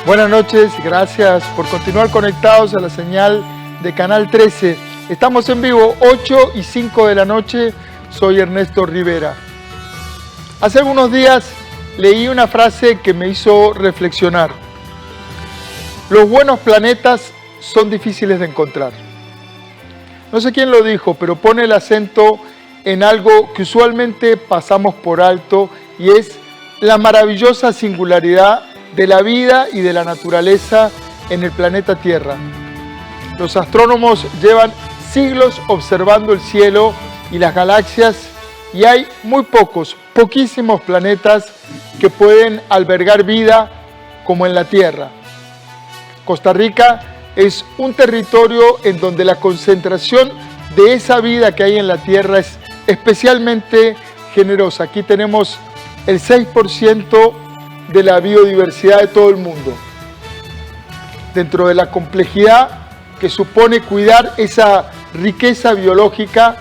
Buenas noches, gracias por continuar conectados a la señal de Canal 13. Estamos en vivo, 8 y 5 de la noche, soy Ernesto Rivera. Hace algunos días leí una frase que me hizo reflexionar. Los buenos planetas son difíciles de encontrar. No sé quién lo dijo, pero pone el acento en algo que usualmente pasamos por alto y es la maravillosa singularidad de la vida y de la naturaleza en el planeta Tierra. Los astrónomos llevan siglos observando el cielo y las galaxias y hay poquísimos planetas que pueden albergar vida como en la Tierra. Costa Rica es un territorio en donde la concentración de esa vida que hay en la Tierra es especialmente generosa. Aquí tenemos el 6% de la biodiversidad de todo el mundo. Dentro de la complejidad que supone cuidar esa riqueza biológica,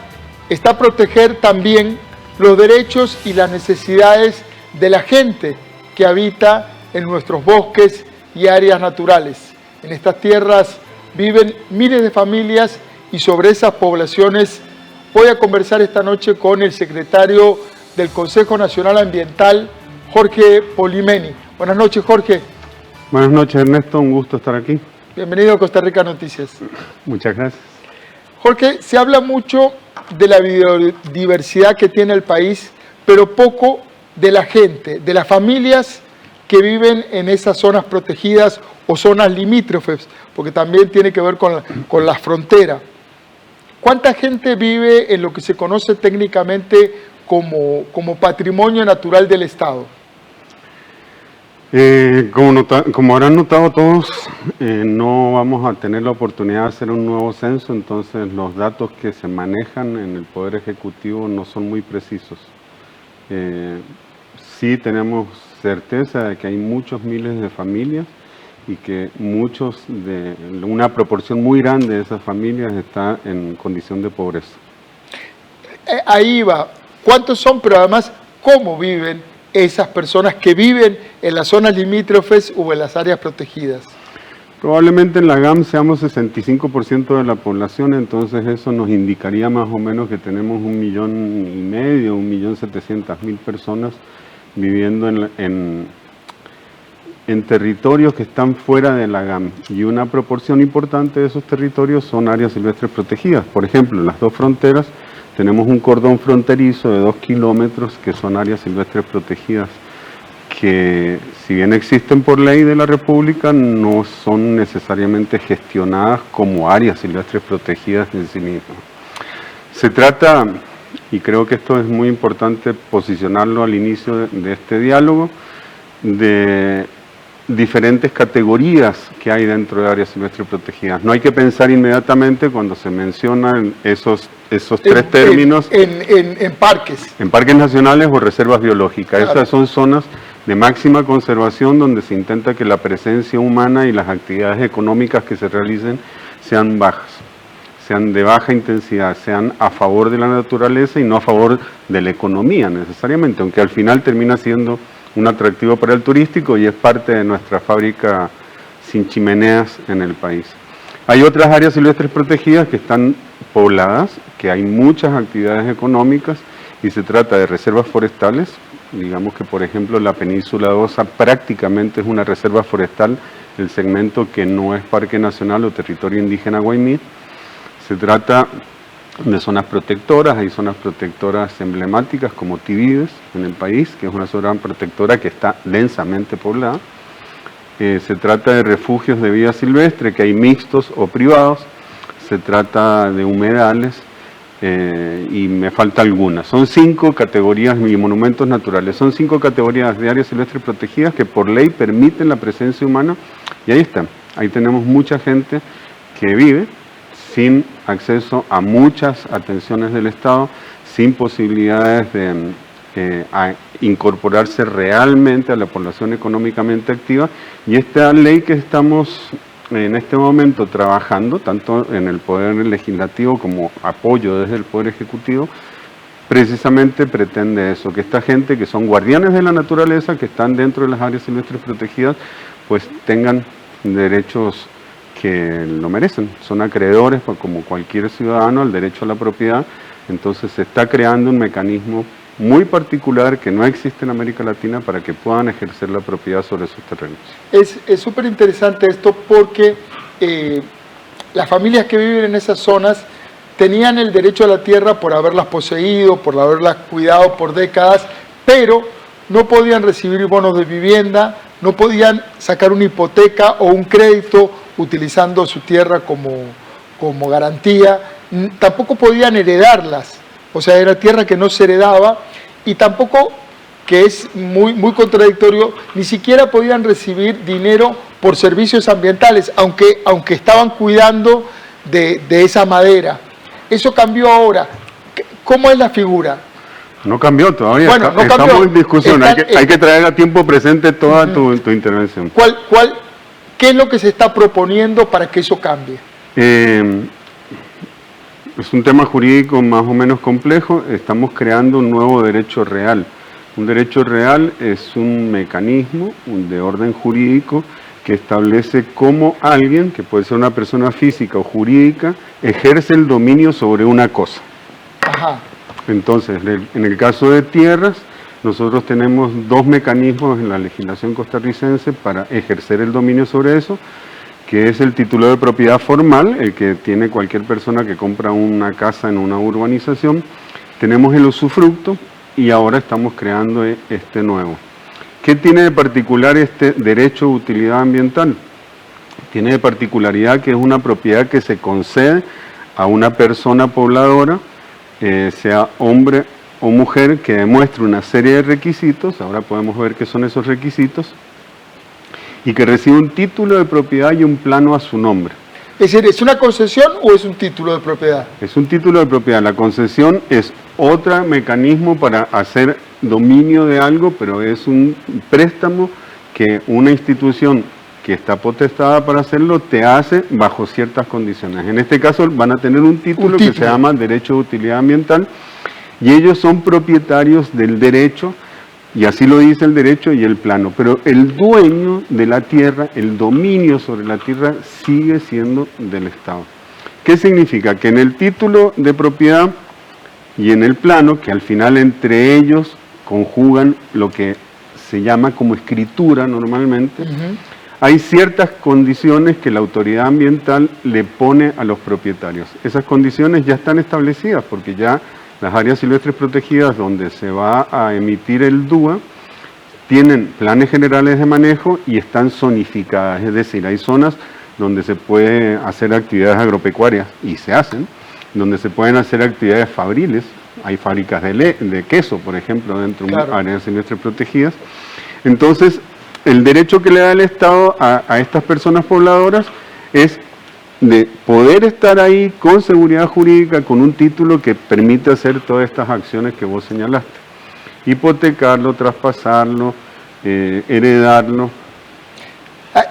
está proteger también los derechos y las necesidades de la gente que habita en nuestros bosques y áreas naturales. En estas tierras viven miles de familias y sobre esas poblaciones voy a conversar esta noche con el secretario del Consejo Nacional Ambiental, Jorge Polimeni. Buenas noches, Jorge. Buenas noches, Ernesto. Un gusto estar aquí. Bienvenido a Costa Rica Noticias. Muchas gracias. Jorge, se habla mucho de la biodiversidad que tiene el país, pero poco de la gente, de las familias que viven en esas zonas protegidas o zonas limítrofes, porque también tiene que ver con la frontera. ¿Cuánta gente vive en lo que se conoce técnicamente como patrimonio natural del Estado? Como habrán notado todos, no vamos a tener la oportunidad de hacer un nuevo censo, entonces los datos que se manejan en el Poder Ejecutivo no son muy precisos. Sí tenemos certeza de que hay muchos miles de familias y que una proporción muy grande de esas familias está en condición de pobreza. Ahí va. ¿Cuántos son? Pero además, ¿cómo viven esas personas que viven en las zonas limítrofes o en las áreas protegidas? Probablemente en la GAM seamos 65% de la población, entonces eso nos indicaría más o menos que tenemos 1,5 millones, 1.700.000 personas viviendo en territorios que están fuera de la GAM. Y una proporción importante de esos territorios son áreas silvestres protegidas. Por ejemplo, en las dos fronteras tenemos un cordón fronterizo de 2 kilómetros que son áreas silvestres protegidas, que si bien existen por ley de la República, no son necesariamente gestionadas como áreas silvestres protegidas en sí mismas. Se trata, y creo que esto es muy importante posicionarlo al inicio de este diálogo, de diferentes categorías que hay dentro de áreas silvestres protegidas. No hay que pensar inmediatamente cuando se mencionan esos tres términos en parques. En parques nacionales o reservas biológicas. Claro. Esas son zonas de máxima conservación donde se intenta que la presencia humana y las actividades económicas que se realicen sean bajas, sean de baja intensidad, sean a favor de la naturaleza y no a favor de la economía necesariamente, aunque al final termina siendo un atractivo para el turístico y es parte de nuestra fábrica sin chimeneas en el país. Hay otras áreas silvestres protegidas que están pobladas, que hay muchas actividades económicas y se trata de reservas forestales. Digamos que, por ejemplo, la península de Osa prácticamente es una reserva forestal, el segmento que no es parque nacional o territorio indígena Guaymi. Se trata de zonas protectoras, hay zonas protectoras emblemáticas como Tibides en el país, que es una zona protectora que está densamente poblada. Se trata de refugios de vida silvestre, que hay mixtos o privados. Se trata de humedales y me falta alguna. Son 5 categorías, y monumentos naturales, son 5 categorías de áreas silvestres protegidas que por ley permiten la presencia humana y ahí están. Ahí tenemos mucha gente que vive sin acceso a muchas atenciones del Estado, sin posibilidades de incorporarse realmente a la población económicamente activa. Y esta ley que estamos en este momento trabajando, tanto en el Poder Legislativo como apoyo desde el Poder Ejecutivo, precisamente pretende eso, que esta gente que son guardianes de la naturaleza, que están dentro de las áreas silvestres protegidas, pues tengan derechos que lo merecen. Son acreedores, como cualquier ciudadano, al derecho a la propiedad. Entonces se está creando un mecanismo muy particular que no existe en América Latina para que puedan ejercer la propiedad sobre sus terrenos. Es súper interesante esto porque las familias que viven en esas zonas tenían el derecho a la tierra por haberlas poseído, por haberlas cuidado por décadas, pero no podían recibir bonos de vivienda, no podían sacar una hipoteca o un crédito utilizando su tierra como garantía, tampoco podían heredarlas, o sea, era tierra que no se heredaba, y tampoco, que es muy contradictorio, ni siquiera podían recibir dinero por servicios ambientales, aunque estaban cuidando de esa madera. Eso cambió ahora. ¿Cómo es la figura? No cambió todavía, bueno, no estamos cambió. en discusión, hay que traer a tiempo presente toda tu intervención. ¿Qué es lo que se está proponiendo para que eso cambie? Es un tema jurídico más o menos complejo. Estamos creando un nuevo derecho real. Un derecho real es un mecanismo de orden jurídico que establece cómo alguien, que puede ser una persona física o jurídica, ejerce el dominio sobre una cosa. Ajá. Entonces, en el caso de tierras, nosotros tenemos dos mecanismos en la legislación costarricense para ejercer el dominio sobre eso, que es el título de propiedad formal, el que tiene cualquier persona que compra una casa en una urbanización. Tenemos el usufructo y ahora estamos creando este nuevo. ¿Qué tiene de particular este derecho de utilidad ambiental? Tiene de particularidad que es una propiedad que se concede a una persona pobladora, sea hombre o mujer, que demuestre una serie de requisitos, ahora podemos ver qué son esos requisitos, y que recibe un título de propiedad y un plano a su nombre. Es decir, ¿es una concesión o es un título de propiedad? Es un título de propiedad. La concesión es otro mecanismo para hacer dominio de algo, pero es un préstamo que una institución que está potestada para hacerlo te hace bajo ciertas condiciones. En este caso van a tener un título que se llama Derecho de Utilidad Ambiental y ellos son propietarios del derecho, y así lo dice el derecho y el plano, pero el dueño de la tierra, el dominio sobre la tierra sigue siendo del Estado. ¿Qué significa? Que en el título de propiedad y en el plano, que al final entre ellos conjugan lo que se llama como escritura normalmente, hay ciertas condiciones que la autoridad ambiental le pone a los propietarios. Esas condiciones ya están establecidas porque ya las áreas silvestres protegidas donde se va a emitir el DUA tienen planes generales de manejo y están zonificadas, es decir, hay zonas donde se puede hacer actividades agropecuarias y se hacen, donde se pueden hacer actividades fabriles, hay fábricas de queso, por ejemplo, dentro de áreas silvestres protegidas. Entonces, el derecho que le da el Estado a estas personas pobladoras es de poder estar ahí con seguridad jurídica, con un título que permite hacer todas estas acciones que vos señalaste. Hipotecarlo, traspasarlo, heredarlo.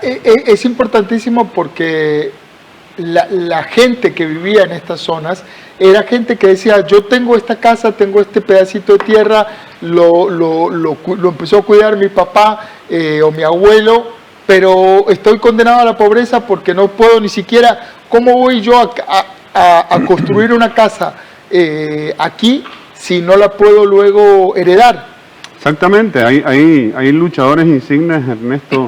Es importantísimo porque la gente que vivía en estas zonas era gente que decía, yo tengo esta casa, tengo este pedacito de tierra, lo empezó a cuidar mi papá o mi abuelo, pero estoy condenado a la pobreza porque no puedo ni siquiera, ¿cómo voy yo a construir una casa aquí si no la puedo luego heredar? Exactamente, hay luchadores insignes, Ernesto.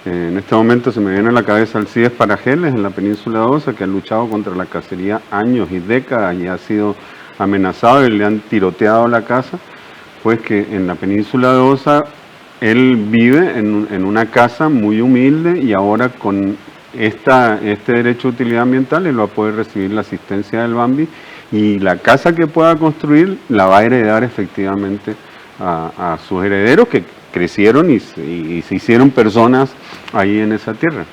En este momento se me viene a la cabeza Alcides Parajeles en la península de Osa, que ha luchado contra la cacería años y décadas y ha sido amenazado y le han tiroteado la casa. Pues que en la península de Osa él vive en una casa muy humilde y ahora con este derecho de utilidad ambiental él va a poder recibir la asistencia del Bambi y la casa que pueda construir la va a heredar efectivamente a sus herederos que crecieron y se hicieron personas ahí en esa tierra.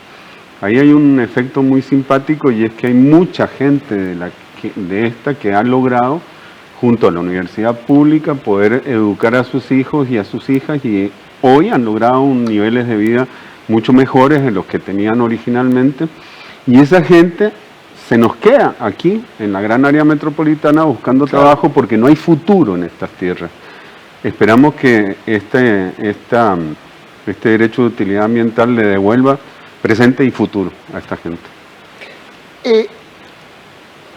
Ahí hay un efecto muy simpático y es que hay mucha gente de esta que ha logrado junto a la universidad pública poder educar a sus hijos y a sus hijas y hoy han logrado niveles de vida mucho mejores de los que tenían originalmente y esa gente se nos queda aquí en la gran área metropolitana buscando trabajo porque no hay futuro en estas tierras. Esperamos que esta este derecho de utilidad ambiental le devuelva presente y futuro a esta gente.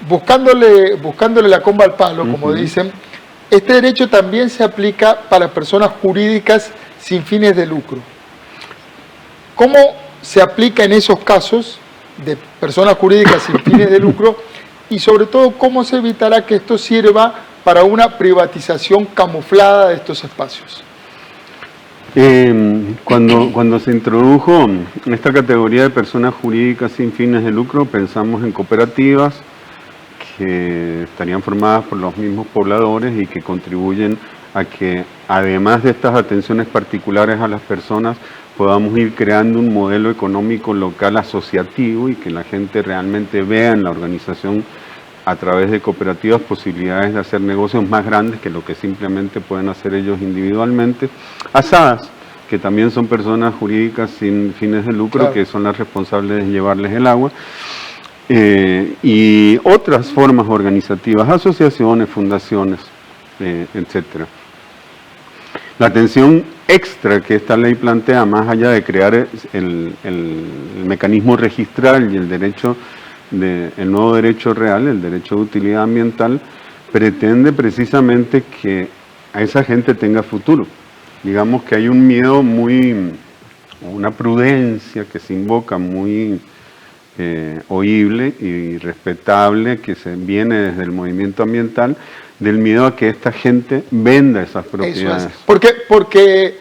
Buscándole la comba al palo, como dicen, este derecho también se aplica para personas jurídicas sin fines de lucro. ¿Cómo se aplica en esos casos de personas jurídicas sin fines de lucro? Y sobre todo, ¿cómo se evitará que esto sirva para una privatización camuflada de estos espacios? Cuando se introdujo esta categoría de personas jurídicas sin fines de lucro, pensamos en cooperativas que estarían formadas por los mismos pobladores y que contribuyen a que, además de estas atenciones particulares a las personas, podamos ir creando un modelo económico local asociativo y que la gente realmente vea en la organización a través de cooperativas posibilidades de hacer negocios más grandes que lo que simplemente pueden hacer ellos individualmente. Asadas, que también son personas jurídicas sin fines de lucro, claro, que son las responsables de llevarles el agua. Y otras formas organizativas, asociaciones, fundaciones, etcétera. La atención extra que esta ley plantea, más allá de crear el mecanismo registral y el derecho el nuevo derecho real, el derecho de utilidad ambiental, pretende precisamente que a esa gente tenga futuro. Digamos que hay un miedo una prudencia que se invoca muy oíble y respetable, que se viene desde el movimiento ambiental, del miedo a que esta gente venda esas propiedades. Eso es. Porque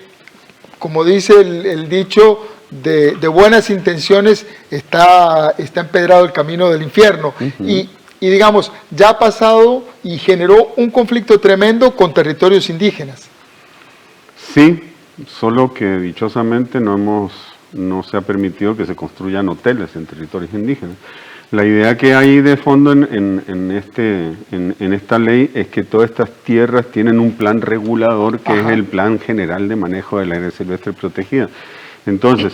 como dice el dicho, de buenas intenciones está empedrado el camino del infierno. Y digamos, ya ha pasado y generó un conflicto tremendo con territorios indígenas. Sí, solo que dichosamente no se ha permitido que se construyan hoteles en territorios indígenas. La idea que hay de fondo en esta ley es que todas estas tierras tienen un plan regulador que es el Plan General de Manejo del Área Silvestre Protegida. Entonces,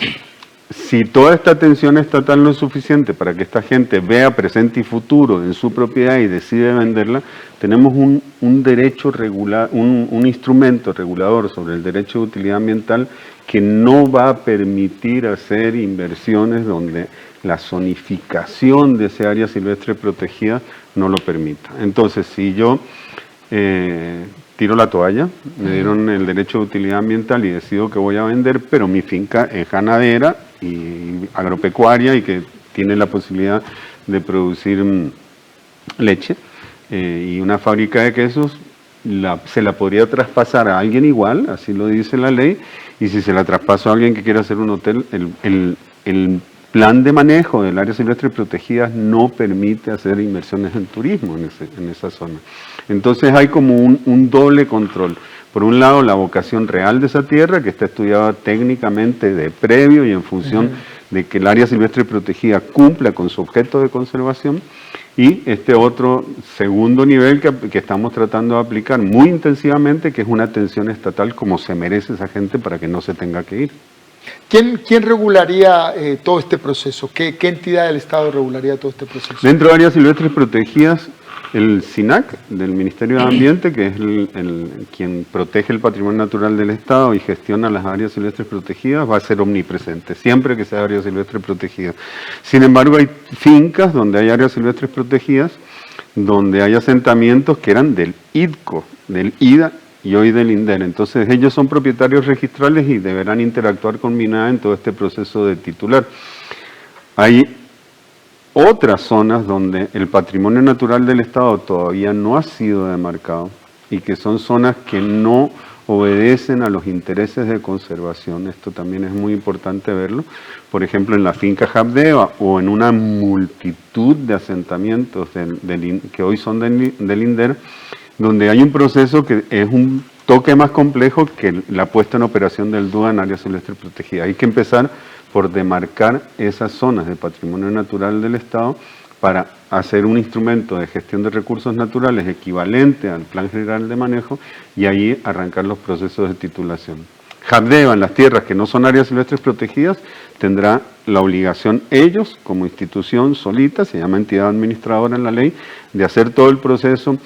si toda esta atención estatal no es suficiente para que esta gente vea presente y futuro en su propiedad y decide venderla, tenemos un derecho regular, un instrumento regulador sobre el derecho de utilidad ambiental que no va a permitir hacer inversiones donde la zonificación de ese área silvestre protegida no lo permita. Entonces, si yo tiro la toalla, me dieron el derecho de utilidad ambiental y decido que voy a vender, pero mi finca es ganadera y agropecuaria y que tiene la posibilidad de producir leche y una fábrica de quesos, se la podría traspasar a alguien igual, así lo dice la ley, y si se la traspaso a alguien que quiera hacer un hotel, el plan de manejo del área silvestre protegida no permite hacer inversiones en turismo en esa zona. Entonces hay como un doble control. Por un lado, la vocación real de esa tierra, que está estudiada técnicamente de previo y en función de que el área silvestre protegida cumpla con su objeto de conservación, y este otro segundo nivel que estamos tratando de aplicar muy intensivamente, que es una atención estatal como se merece esa gente para que no se tenga que ir. ¿Quién regularía todo este proceso? ¿Qué entidad del Estado regularía todo este proceso? Dentro de áreas silvestres protegidas, el SINAC del Ministerio de Ambiente, que es quien protege el patrimonio natural del Estado y gestiona las áreas silvestres protegidas, va a ser omnipresente, siempre que sea área silvestre protegida. Sin embargo, hay fincas donde hay áreas silvestres protegidas, donde hay asentamientos que eran del IDCO, del IDA, y hoy del INDER. Entonces ellos son propietarios registrales y deberán interactuar con MINAE en todo este proceso de titular. Hay otras zonas donde el patrimonio natural del Estado todavía no ha sido demarcado y que son zonas que no obedecen a los intereses de conservación. Esto también es muy importante verlo. Por ejemplo, en la finca Jabdeva o en una multitud de asentamientos que hoy son del INDER, donde hay un proceso que es un toque más complejo que la puesta en operación del DUA en área silvestre protegida. Hay que empezar por demarcar esas zonas de patrimonio natural del Estado para hacer un instrumento de gestión de recursos naturales equivalente al Plan General de Manejo y ahí arrancar los procesos de titulación. Jabdeva, en las tierras que no son áreas silvestres protegidas, tendrá la obligación ellos, como institución solita, se llama entidad administradora en la ley, de hacer todo el proceso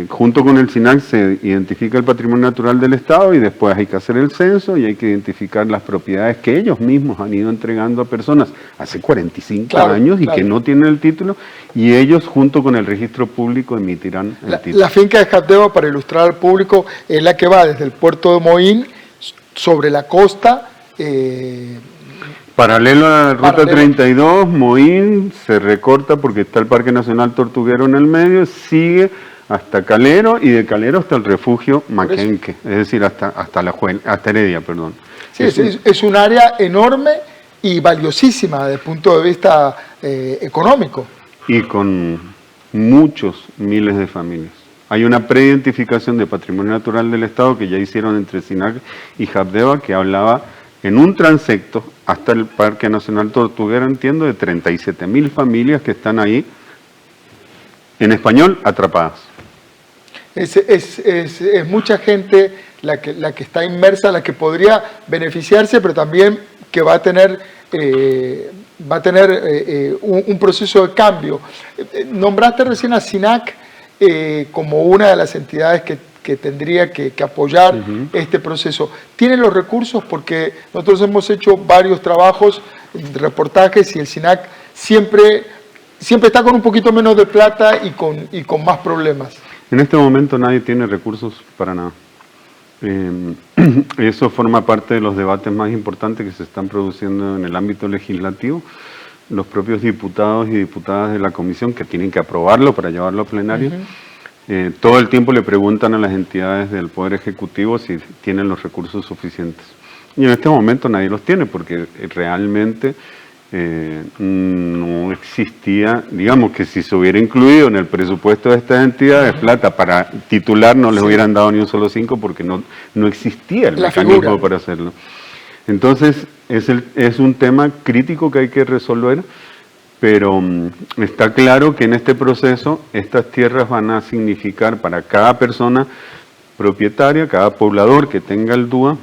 junto con el SINAC se identifica el patrimonio natural del Estado y después hay que hacer el censo y hay que identificar las propiedades que ellos mismos han ido entregando a personas hace 45 años y que no tienen el título, y ellos junto con el registro público emitirán el título. La finca de Habdeba, para ilustrar al público, es la que va desde el puerto de Moín sobre la costa. Paralelo a la ruta 32, Moín se recorta porque está el Parque Nacional Tortuguero en el medio, sigue hasta Calero y de Calero hasta el refugio Maquenque, es decir, hasta Heredia, perdón. Sí, es un área enorme y valiosísima desde el punto de vista económico. Y con muchos miles de familias. Hay una preidentificación de patrimonio natural del Estado que ya hicieron entre SINAC y Habdeba, que hablaba en un transecto hasta el Parque Nacional Tortuguero, entiendo, de 37.000 familias que están ahí, en español, atrapadas. Es mucha gente la que está inmersa, la que podría beneficiarse, pero también que va a tener un proceso de cambio. Nombraste recién a SINAC como una de las entidades que tendría que apoyar este proceso. ¿Tienen los recursos? Porque nosotros hemos hecho varios trabajos, reportajes, y el SINAC siempre está con un poquito menos de plata y con más problemas. En este momento nadie tiene recursos para nada. Eso forma parte de los debates más importantes que se están produciendo en el ámbito legislativo. Los propios diputados y diputadas de la comisión, que tienen que aprobarlo para llevarlo a plenario, todo el tiempo le preguntan a las entidades del Poder Ejecutivo si tienen los recursos suficientes. Y en este momento nadie los tiene porque realmente no existía, digamos que si se hubiera incluido en el presupuesto de estas entidades plata para titular, no les hubieran dado ni un solo 5 porque no existía el mecanismo para hacerlo. Entonces es un tema crítico que hay que resolver. Pero está claro que en este proceso estas tierras van a significar para cada persona propietaria, cada poblador que tenga el DUA,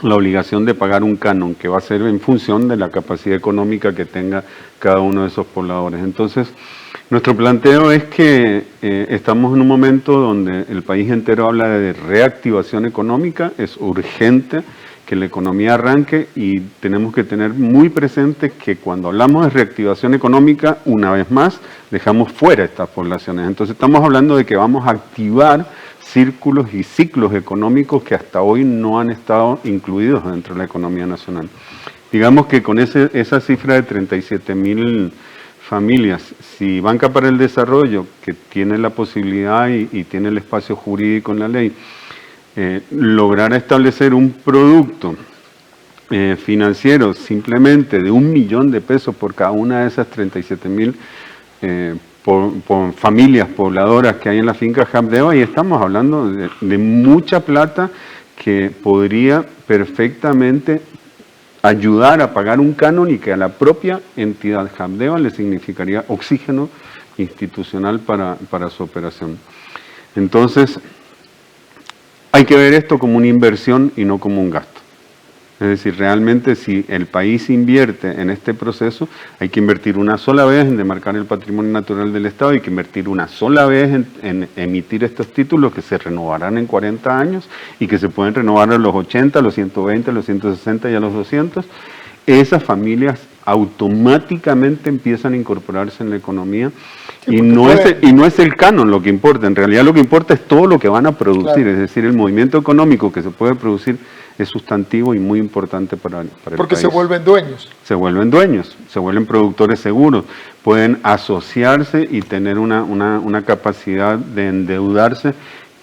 la obligación de pagar un canon que va a ser en función de la capacidad económica que tenga cada uno de esos pobladores. Entonces, nuestro planteo es que estamos en un momento donde el país entero habla de reactivación económica, es urgente que la economía arranque y tenemos que tener muy presente que cuando hablamos de reactivación económica, una vez más, dejamos fuera estas poblaciones. Entonces estamos hablando de que vamos a activar círculos y ciclos económicos que hasta hoy no han estado incluidos dentro de la economía nacional. Digamos que con esa cifra de 37.000 familias, si Banca para el Desarrollo, que tiene la posibilidad y tiene el espacio jurídico en la ley, lograr establecer un producto financiero simplemente de 1 millón de pesos por cada una de esas 37.000 por familias pobladoras que hay en la finca Habdeba, y estamos hablando de mucha plata que podría perfectamente ayudar a pagar un canon y que a la propia entidad Habdeba le significaría oxígeno institucional para su operación. Entonces, hay que ver esto como una inversión y no como un gasto. Es decir, realmente si el país invierte en este proceso, hay que invertir una sola vez en demarcar el patrimonio natural del Estado, hay que invertir una sola vez en emitir estos títulos que se renovarán en 40 años y que se pueden renovar a los 80, a los 120, a los 160 y a los 200. Esas familias automáticamente empiezan a incorporarse en la economía. Sí, y no es el canon lo que importa, en realidad lo que importa es todo lo que van a producir, claro. Es decir, el movimiento económico que se puede producir es sustantivo y muy importante para el país. Porque se vuelven dueños. Se vuelven dueños, se vuelven productores seguros, pueden asociarse y tener una capacidad de endeudarse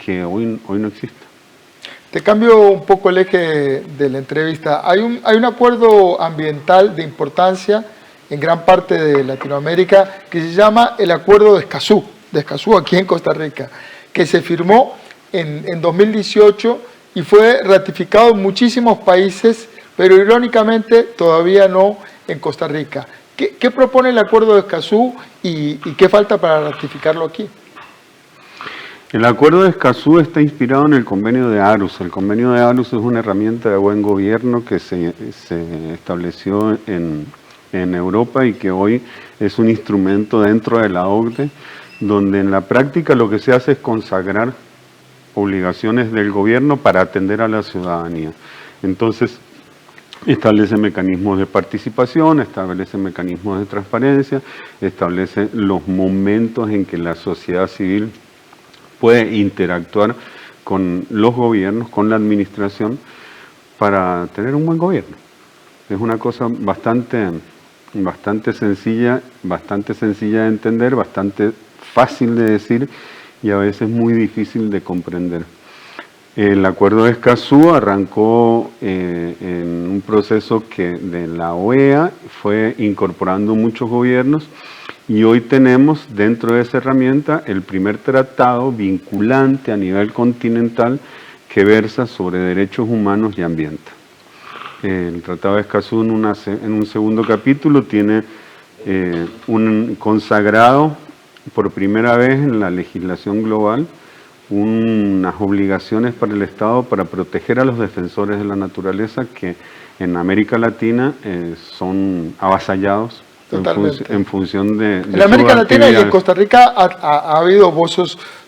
que hoy no existe. Te cambio un poco el eje de la entrevista. Hay un acuerdo ambiental de importancia en gran parte de Latinoamérica que se llama el Acuerdo de Escazú aquí en Costa Rica, que se firmó en 2018 y fue ratificado en muchísimos países, pero irónicamente todavía no en Costa Rica. ¿Qué propone el Acuerdo de Escazú y qué falta para ratificarlo aquí? El Acuerdo de Escazú está inspirado en el Convenio de Aarhus. El Convenio de Aarhus es una herramienta de buen gobierno que se estableció en Europa y que hoy es un instrumento dentro de la OCDE donde en la práctica lo que se hace es consagrar obligaciones del gobierno para atender a la ciudadanía. Entonces, establece mecanismos de participación, establece mecanismos de transparencia, establece los momentos en que la sociedad civil puede interactuar con los gobiernos, con la administración, para tener un buen gobierno. Es una cosa bastante sencilla de entender, bastante fácil de decir y a veces muy difícil de comprender. El Acuerdo de Escazú arrancó en un proceso que de la OEA fue incorporando muchos gobiernos y hoy tenemos dentro de esa herramienta el primer tratado vinculante a nivel continental que versa sobre derechos humanos y ambiente. El Tratado de Escazú en un segundo capítulo tiene un consagrado por primera vez en la legislación global unas obligaciones para el Estado para proteger a los defensores de la naturaleza que en América Latina son avasallados en función de en América Latina y en Costa Rica ha habido, vos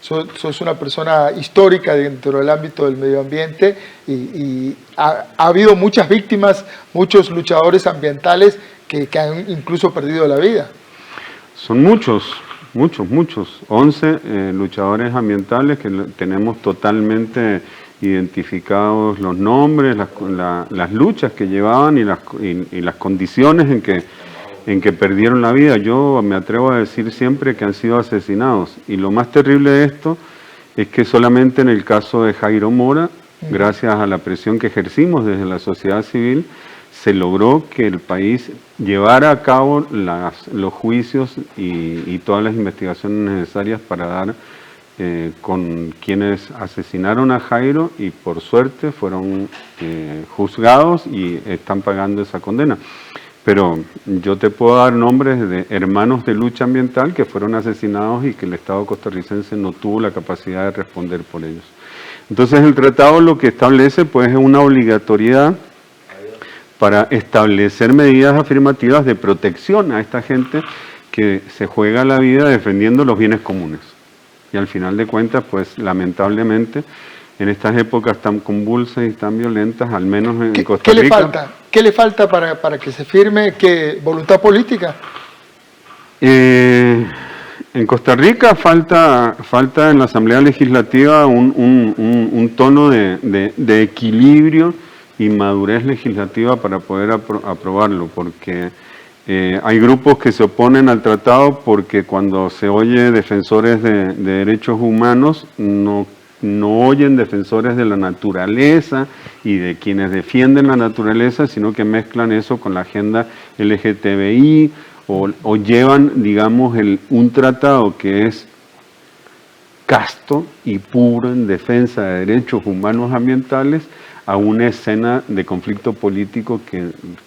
sos una persona histórica dentro del ámbito del medio ambiente y ha habido muchas víctimas, muchos luchadores ambientales que han incluso perdido la vida. Son muchos, 11 luchadores ambientales que tenemos totalmente identificados los nombres, las luchas que llevaban y las condiciones en que perdieron la vida. Yo me atrevo a decir siempre que han sido asesinados. Y lo más terrible de esto es que solamente en el caso de Jairo Mora, gracias a la presión que ejercimos desde la sociedad civil, se logró que el país llevara a cabo los juicios y todas las investigaciones necesarias para dar con quienes asesinaron a Jairo y por suerte fueron juzgados y están pagando esa condena. Pero yo te puedo dar nombres de hermanos de lucha ambiental que fueron asesinados y que el Estado costarricense no tuvo la capacidad de responder por ellos. Entonces el tratado lo que establece pues es una obligatoriedad para establecer medidas afirmativas de protección a esta gente que se juega la vida defendiendo los bienes comunes. Y al final de cuentas, pues lamentablemente, en estas épocas tan convulsas y tan violentas, al menos en Costa Rica... ¿Qué le falta para que se firme? ¿Qué voluntad política? En Costa Rica falta en la Asamblea Legislativa un tono de equilibrio y madurez legislativa para poder aprobarlo, porque hay grupos que se oponen al tratado porque cuando se oye defensores de derechos humanos no oyen defensores de la naturaleza y de quienes defienden la naturaleza, sino que mezclan eso con la agenda LGTBI o llevan, digamos, un tratado que es casto y puro en defensa de derechos humanos ambientales a una escena de conflicto político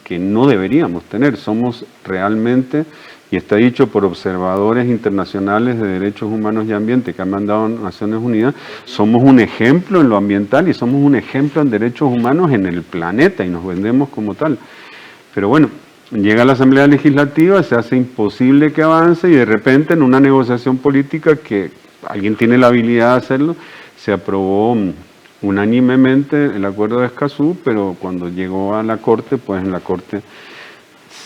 que no deberíamos tener. Somos realmente, y está dicho por observadores internacionales de derechos humanos y ambiente que han mandado a Naciones Unidas, somos un ejemplo en lo ambiental y somos un ejemplo en derechos humanos en el planeta y nos vendemos como tal. Pero bueno, llega la Asamblea Legislativa, se hace imposible que avance y de repente en una negociación política que alguien tiene la habilidad de hacerlo, se aprobó unánimemente el Acuerdo de Escazú, pero cuando llegó a la Corte, pues en la Corte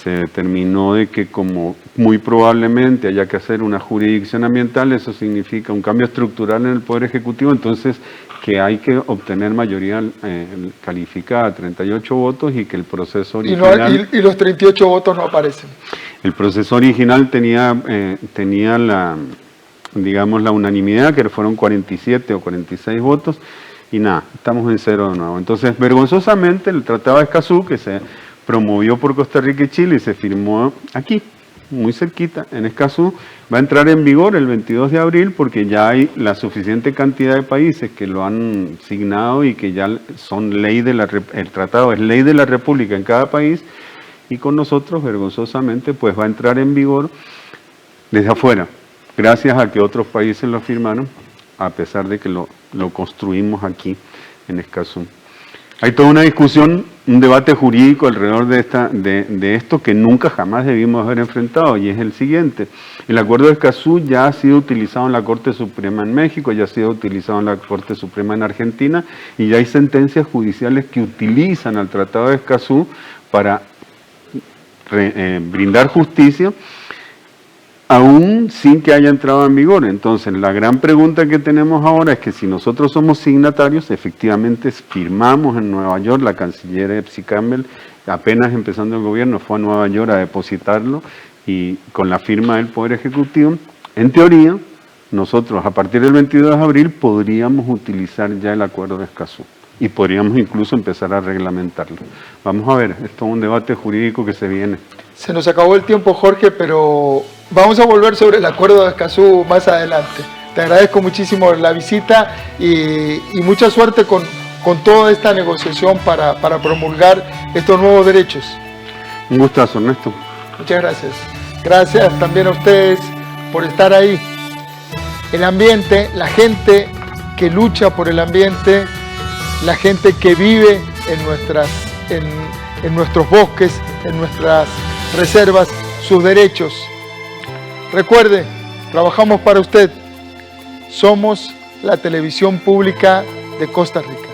se determinó de que como muy probablemente haya que hacer una jurisdicción ambiental, eso significa un cambio estructural en el Poder Ejecutivo, entonces que hay que obtener mayoría calificada, 38 votos, y que el proceso original... Y los 38 votos no aparecen. El proceso original tenía la unanimidad, que fueron 47 o 46 votos, y nada, estamos en cero de nuevo. Entonces, vergonzosamente, el Tratado de Escazú, que se promovió por Costa Rica y Chile y se firmó aquí, muy cerquita, en Escazú, va a entrar en vigor el 22 de abril porque ya hay la suficiente cantidad de países que lo han signado y que ya son ley el tratado es ley de la República en cada país, y con nosotros, vergonzosamente, pues va a entrar en vigor desde afuera, gracias a que otros países lo firmaron, a pesar de que lo construimos aquí en Escazú. Hay toda una discusión, un debate jurídico alrededor de esto que nunca jamás debimos haber enfrentado, y es el siguiente. El Acuerdo de Escazú ya ha sido utilizado en la Corte Suprema en México, ya ha sido utilizado en la Corte Suprema en Argentina, y ya hay sentencias judiciales que utilizan al Tratado de Escazú para brindar justicia, aún sin que haya entrado en vigor. Entonces, la gran pregunta que tenemos ahora es que si nosotros somos signatarios, efectivamente firmamos en Nueva York, la canciller Epsi Campbell, apenas empezando el gobierno, fue a Nueva York a depositarlo, y con la firma del Poder Ejecutivo, en teoría, nosotros a partir del 22 de abril podríamos utilizar ya el Acuerdo de Escazú, y podríamos incluso empezar a reglamentarlo. Vamos a ver, esto es un debate jurídico que se viene. Se nos acabó el tiempo, Jorge, pero vamos a volver sobre el Acuerdo de Escazú más adelante. Te agradezco muchísimo la visita y mucha suerte con toda esta negociación para promulgar estos nuevos derechos. Un gustazo, Ernesto. Muchas gracias. Gracias también a ustedes por estar ahí. El ambiente, la gente que lucha por el ambiente, la gente que vive en nuestros bosques, en nuestras reservas, sus derechos. Recuerde, trabajamos para usted. Somos la televisión pública de Costa Rica.